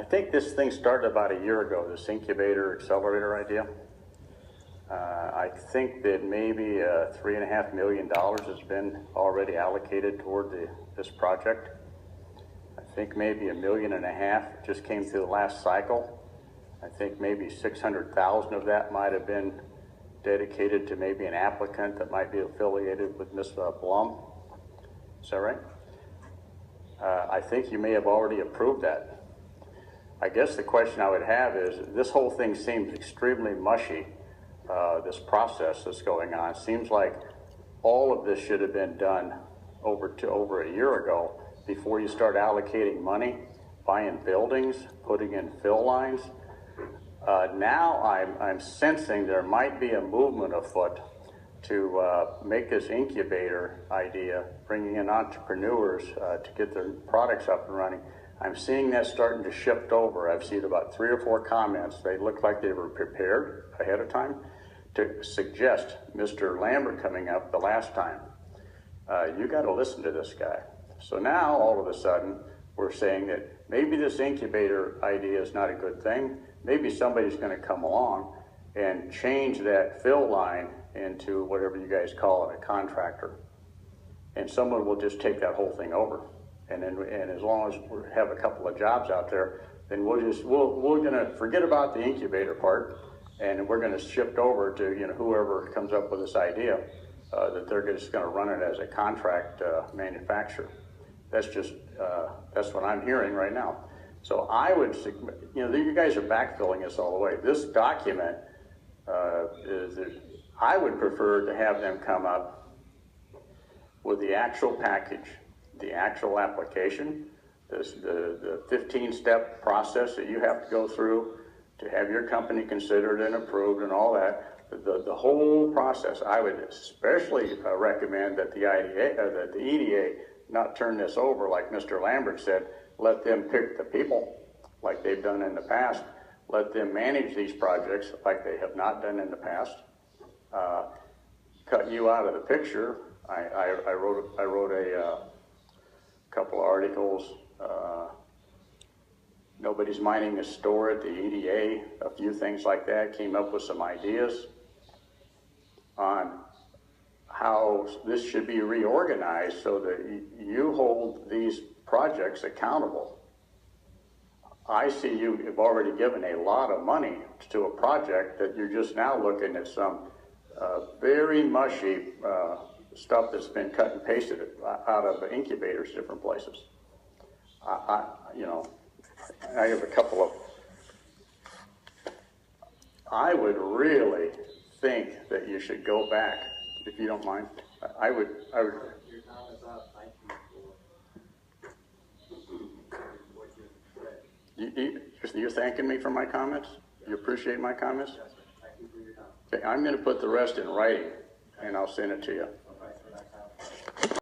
I think this thing started about a year ago, this Incubator Accelerator idea. I think that maybe $3.5 million has been already allocated toward this project. I think maybe $1.5 million just came through the last cycle. I think maybe 600,000 of that might have been dedicated to maybe an applicant that might be affiliated with Ms. Blum. Is that right? I think you may have already approved that. I guess the question I would have is, this whole thing seems extremely mushy, this process that's going on. It seems like all of this should have been done over a year ago before you start allocating money, buying buildings, putting in fill lines. Now I'm sensing there might be a movement afoot to make this incubator idea, bringing in entrepreneurs to get their products up and running. I'm seeing that starting to shift over. I've seen about 3 or 4 comments. They look like they were prepared ahead of time to suggest Mr. Lambert coming up the last time. You got to listen to this guy. So now all of a sudden we're saying that maybe this incubator idea is not a good thing. Maybe somebody's going to come along and change that fill line into whatever you guys call it, a contractor. And someone will just take that whole thing over. And as long as we have a couple of jobs out there, then we're going to forget about the incubator part, and we're going to shift over to whoever comes up with this idea that they're just going to run it as a contract manufacturer. That's just that's what I'm hearing right now. So I would, you guys are backfilling this all the way. This document I would prefer to have them come up with the actual package, the actual application, the 15-step process that you have to go through to have your company considered and approved and all that. The whole process. I would especially recommend that the EDA not turn this over like Mr. Lambert said. Let them pick the people like they've done in the past. Let them manage these projects like they have not done in the past. Cut you out of the picture. I wrote a couple of articles. Nobody's mining a store at the EDA, a few things like that. Came up with some ideas on how this should be reorganized so that you hold these projects accountable. I see you have already given a lot of money to a project that you're just now looking at some very mushy stuff that's been cut and pasted out of incubators, different places. I have a couple of, I would really think that you should go back, if you don't mind. I would. Your time is up. Thank you for what you said. You're thanking me for my comments? You appreciate my comments? Yes, sir. Thank you for your time. Okay, I'm going to put the rest in writing, and I'll send it to you.